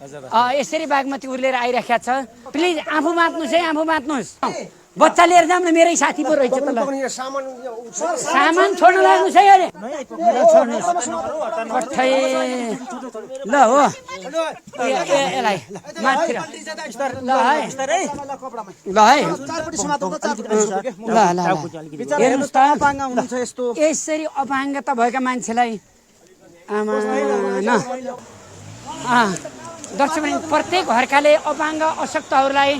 यसरी बागमती उर्लेर आइराखेको छ। प्लिज आफू मात्नुहोस् है, आफू मात्नुहोस्। बच्चा लिएर जाऊँ न, मेरै साथी पो रहेछ त। ल सामान छोड्नु लाग्नुहोस् है अरे। ल हो यसलाई माथि ल है, ल है, ल ल हेर्नुहोस् त यसरी अपाङ्गता भएका मान्छेलाई आमा न दर्शक प्रत्येक हर्काले अपाङ्ग अशक्तहरूलाई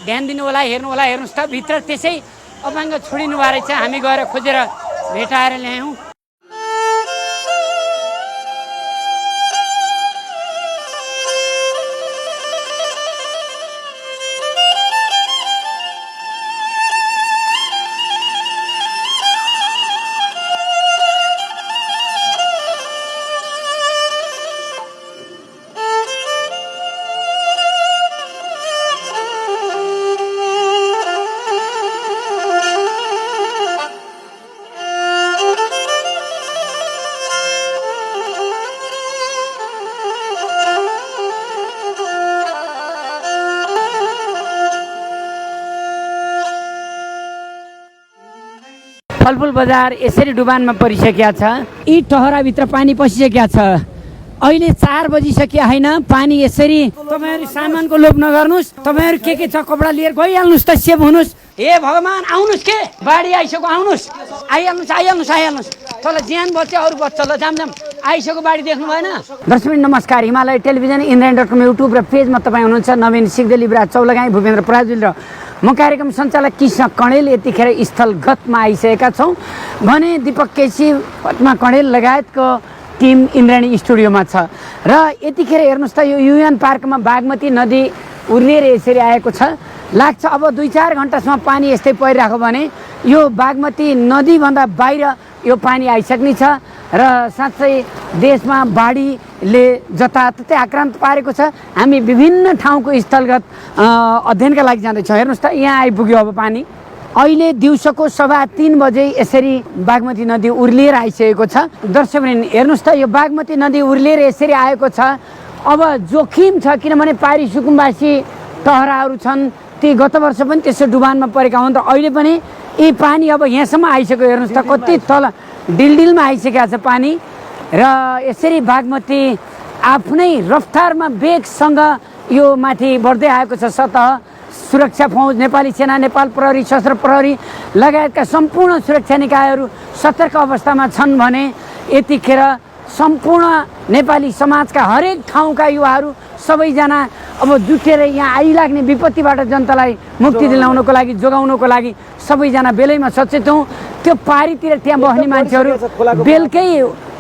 ध्यान दिनु होला, हेर्नु होला। हेर्नुहोस् त भित्र त्यसै अपाङ्ग छोडिनु भए रहेछ, हामी गएर खोजेर भेटाएर ल्यायौँ। फलफुल बजार यसरी डुबानमा परिसकेका छ। यी टहराभित्र पानी पसिसकेका छ। अहिले 4 बजिसक्यो होइन, पानी यसरी। तपाईँहरू सामानको लोभ नगर्नुहोस्। तपाईँहरू के छ कपडा लिएर गइहाल्नुहोस् त, सेभ हुनुहोस्। हे भगवान् आउनुहोस्, के बाढी आइसक्यो, आउनुहोस्, आइहाल्नुहोस्। तल ज्यान बच्यो, अरू बच्छ। ल जाम आइसक्यो बाढी, देख्नु भएन? दर्शक नमस्कार, हिमालय टेलिभिजन इन्द्रायणी.com युट्युब र पेजमा तपाईँ हुनुहुन्छ। नवीन सिगदेली, विराज चौलगाई, भूपेन्द्र पराजुली र म कार्यक्रम सञ्चालक कृष्ण कणेल यतिखेर स्थलगतमा आइसकेका छौँ भने दीपक केसी, पद्मा कणेल लगायतको टिम इन्द्रायणी स्टुडियोमा छ। र यतिखेर हेर्नुहोस् त यो युएन पार्कमा बागमती नदी उर्लिएर यसरी आएको छ। लाग्छ अब 2-4 घन्टासम्म पानी यस्तै परिरहेको भने यो बागमती नदीभन्दा बाहिर यो पानी आइसक्ने छ। र साँच्चै देशमा बाढीले जताततै आक्रान्त पारेको छ। हामी विभिन्न ठाउँको स्थलगत अध्ययनका लागि जाँदैछौँ। हेर्नुहोस् त यहाँ आइपुग्यो अब पानी। अहिले दिउँसोको 3:15 बजे यसरी बागमती नदी उर्लिएर आइसकेको छ। दर्शकवृन्द हेर्नुहोस् त यो बागमती नदी उर्लिएर यसरी आएको छ। अब जोखिम छ, किनभने पारी सुकुम्बासी टहराहरू छन्, ती गत वर्ष पनि त्यसो डुबानमा परेका हुन् र अहिले पनि यी पानी अब यहाँसम्म आइसक्यो। हेर्नुहोस् त कति तल डिलडिलमा आइसकेको छ पानी। र यसरी बागमती आफ्नै रफ्तारमा वेगसँग यो माथि बढ्दै आएको छ। सतह सुरक्षा फौज, नेपाली सेना, नेपाल प्रहरी, सशस्त्र प्रहरी लगायतका सम्पूर्ण सुरक्षा निकायहरू सतर्क अवस्थामा छन् भने यतिखेर सम्पूर्ण नेपाली समाजका हरेक ठाउँका युवाहरू सबैजना अब जुटेर यहाँ आइलाग्ने विपत्तिबाट जनतालाई मुक्ति दिलाउनको लागि, जोगाउनको लागि सबैजना बेलैमा सचेत हौँ। त्यो पारीतिर त्यहाँ बस्ने मान्छेहरू बेलुकै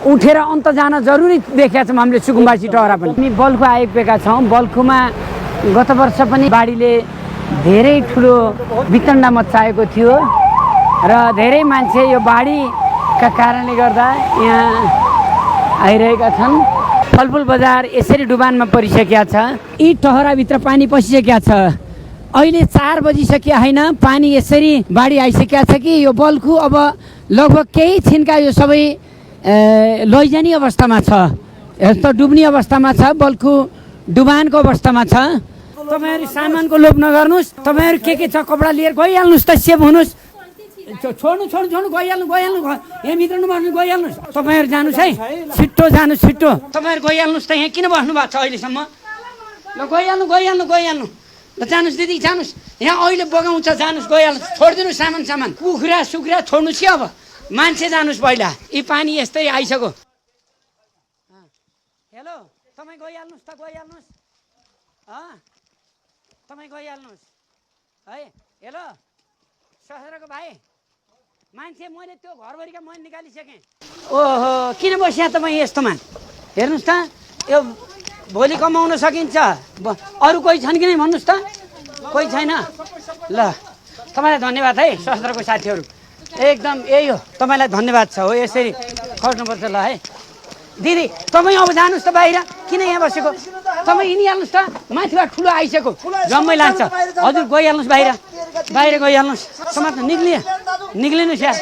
उठेर अन्त जान जरुरी देखेका छौँ हामीले सुकुम्बासी टहरा पनि। हामी बल्खु आइपुगेका छौँ। बल्खुमा गत वर्ष पनि बाढीले धेरै ठुलो वितण्डा मचाएको थियो र धेरै मान्छे यो बाढीका कारणले गर्दा यहाँ आइरहेका छन्। फलफुल बजार यसरी डुबानमा परिसकेका छ। यी टहराभित्र पानी पसिसकेका छ। अहिले 4 बजिसक्यो होइन, पानी यसरी बाढी आइसकेका छ कि यो बल्खु अब लगभग केही छिनका यो सबै लैजाने अवस्थामा छ। यस्तो डुब्ने अवस्थामा छ। बल्खु डुबानको अवस्थामा छ। तपाईँहरू सामानको लोभ नगर्नुहोस्। तपाईँहरू के छ कपडा लिएर गइहाल्नुहोस् त, सेभ हुनुहोस्। छोड्नु गइहाल्नु यहाँ भित्र नबस्नु, गइहाल्नुहोस्। तपाईँहरू जानुहोस् है, छिट्टो जानुहोस्, छिट्टो। तपाईँहरू गइहाल्नुहोस् त, यहाँ किन बस्नु भएको छ अहिलेसम्म? ल गइहाल्नु। ल जानुहोस् दिदी, जानुहोस्। यहाँ अहिले बगाउँछ, जानुहोस्, गइहाल्नुहोस्। छोडिदिनुहोस् सामान कुखुरा सुखुरा छोड्नुहोस् कि अब मान्छे जानुहोस् पहिला। यी पानी यस्तै आइसक्यो। हेलो, तपाईँ गइहाल्नुहोस् त, गइहाल्नुहोस्। तपाईँ गइहाल्नुहोस् है। हेलो ससुराको भाइ, मान्छे मैले त्यो घरभरिका मैले निकालिसकेँ। ओहो, किन बस्या तपाईँ यस्तोमा? हेर्नुहोस् त यो भोलि कमाउन सकिन्छ। अरू कोही छन् कि नै भन्नुहोस् त? कोही छैन? ल तपाईँलाई धन्यवाद है सशस्त्रको साथीहरू, एकदम यही हो, तपाईँलाई धन्यवाद छ। हो यसरी खट्नुपर्छ। ल है दिदी, तपाईँ अब जानुहोस् त बाहिर, किन यहाँ बसेको? तपाईँ हिँडिहाल्नुहोस् त माथिबाट ठुलो आइसक्यो जम्मै लाग्छ हजुर गइहाल्नुहोस् बाहिर बाहिर गइहाल्नुहोस् समात्नु निक्लिनुहोस् यार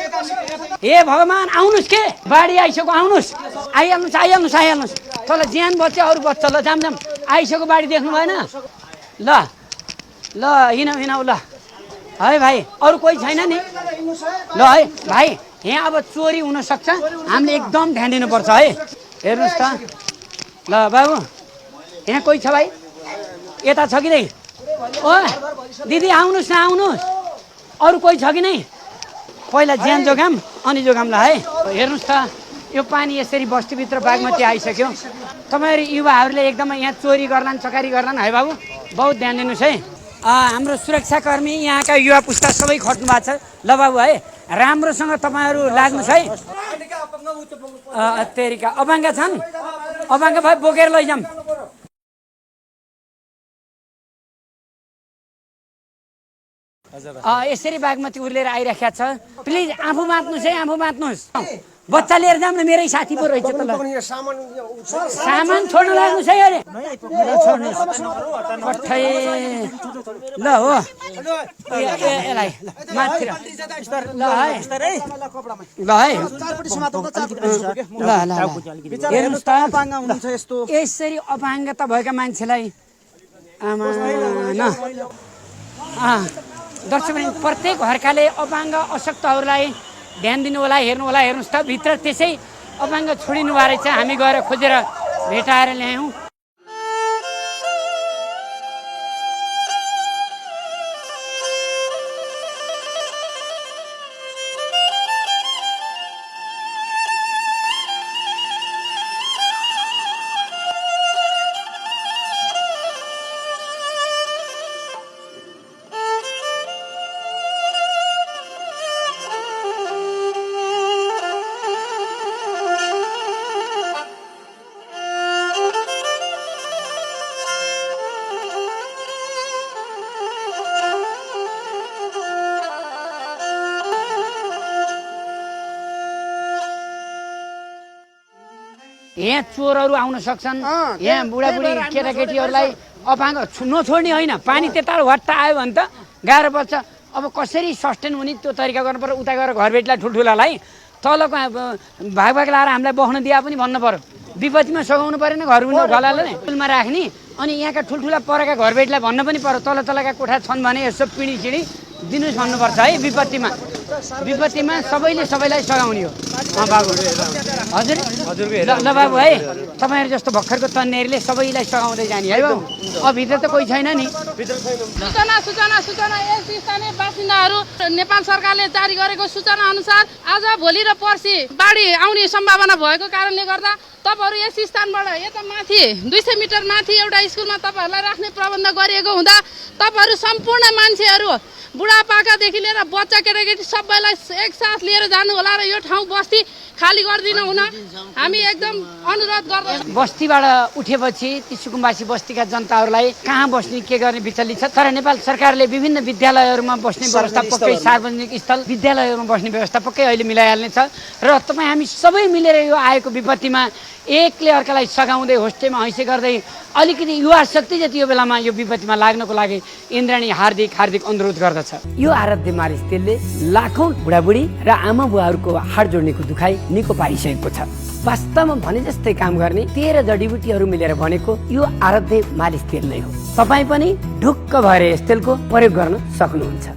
हे भगवान् आउनुहोस् के बाढी आइसक्यो आउनुहोस् आइहाल्नुहोस् तल ज्यान बच्छ अरू बच्छ ल जाम आइसक्यो बाढी देख्नु भएन ल हिँडौ ल है भाइ अरू कोही छैन नि ल है भाइ यहाँ अब चोरी हुनसक्छ हामीले एकदम ध्यान दिनुपर्छ है हेर्नुहोस् त ल बाबु यहाँ कोही छ भाइ यता छ कि नै ओ दिदी आउनुहोस् न आउनुहोस् अरू कोही छ कि नै पहिला ज्यान जोगाम अनि जोगाम ल है हेर्नुहोस् त यो पानी यसरी बस्तीभित्र बागमती आइसक्यो तपाईँहरू युवाहरूले एकदमै यहाँ चोरी गर्लान् चकारी गर्लान् है बाबु बहुत ध्यान दिनुहोस् है हाम्रो सुरक्षाकर्मी यहाँका युवा पुस्ता सबै खट्नु भएको छ ल बाबु है राम्रोसँग तपाईँहरू लाग्नुहोस् है तेरिका अभाङ्गा छन् अभाङ्गा भाइ बोकेर लैजाऊँ यसरी बागमती उर्लेर आइराखेको छ प्लिज आफू बाँच्नुहोस् है आफू बाँच्नुहोस् बच्चा लिएर जाऊँ न मेरै साथी पो रहेछ त ल सामान छोड्न लाग्नुहोस् है अरे ल हो यसलाई माथि ल है हेर्नुहोस् त यसरी अपाङ्गता भएका मान्छेलाई आमा न दर्शक प्रत्येक घरकाले अपाङ्ग अशक्तहरूलाई ध्यान दिनु होला हेर्नु होला हेर्नुहोस् त भित्र त्यसै अपाङ्ग छोडिनु भए रहेछ हामी गएर खोजेर भेटाएर ल्यायौँ यहाँ चोरहरू आउन सक्छन् यहाँ बुढाबुढी केटाकेटीहरूलाई अपाङ्ग नछोड्ने होइन पानी त्यता हट्टा आयो भने त गाह्रो पर्छ अब कसरी सस्टेन हुने त्यो तरिका गर्नु पर्यो उता गएर घरबेटीलाई ठुल्ठुलालाई तलको भाग लाएर हामीलाई बस्न दिए पनि भन्नु पर्यो विपत्तिमा सघाउनु परेन घरलाई स्कुलमा राख्ने अनि यहाँका ठुल्ठुला परेका घरबेटीलाई भन्न पनि पर्यो तलका कोठा छन् भने यसो पिँढी चिडी दिनुहोस् भन्नुपर्छ है विपत्तिमा सबैले सबैलाई सघाउने हो बाबु हजुर ल बाबु है तपाईँहरू जस्तो भर्खरको तन्नेरीले सबैलाई सघाउँदै जाने है बाबु भित्र त कोही छैन नि सूचना यस स्थानीय बासिन्दाहरू नेपाल सरकारले जारी गरेको सूचना अनुसार आज भोलि र पर्सि बाढी आउने सम्भावना भएको कारणले गर्दा तपाईहरू यस स्थानबाट यता माथि 200 मिटर माथि एउटा स्कुलमा तपाईहरूलाई राख्ने प्रबन्ध गरिएको हुँदा तपाईहरू सम्पूर्ण मान्छेहरू बुढापाकादेखि लिएर बच्चा केटाकेटी सबैलाई एकसाथ लिएर जानु होला र यो ठाउँ बस्ती खाली गरिदिनु हुन हामी एकदम अनुरोध गर्दछौँ बस्तीबाट उठेपछि ती सुकुम्बासी बस्तीका जनताहरूलाई कहाँ बस्ने के गर्ने विचलित छ तर नेपाल सरकारले विभिन्न विद्यालयहरूमा बस्ने व्यवस्था पक्कै सार्वजनिक स्थल विद्यालयहरूमा बस्ने व्यवस्था पक्कै अहिले मिलाइहाल्ने छ र तपाईँ हामी सबै मिलेर यो आएको विपत्तिमा एकले अर्कालाई सघाउँदै होस्टेमा हैसे गर्दै अलिकति युवा शक्ति जति यो बेलामा यो विपत्तिमा लाग्नको लागि इन्द्राणी हार्दिक अनुरोध गर्दछ यो आराध्य मारिस तेलले लाखौं बुढाबुढी र आमा बुवाहरूको हाड जोड्नेको दुखाइ निको पारिसकेको छ वास्तवमा भने जस्तै काम गर्ने 13 जडीबुटीहरू मिलेर बनेको यो आराध्य मालिस तेल नै हो तपाईँ पनि ढुक्क भएर यस तेलको प्रयोग गर्न सक्नुहुन्छ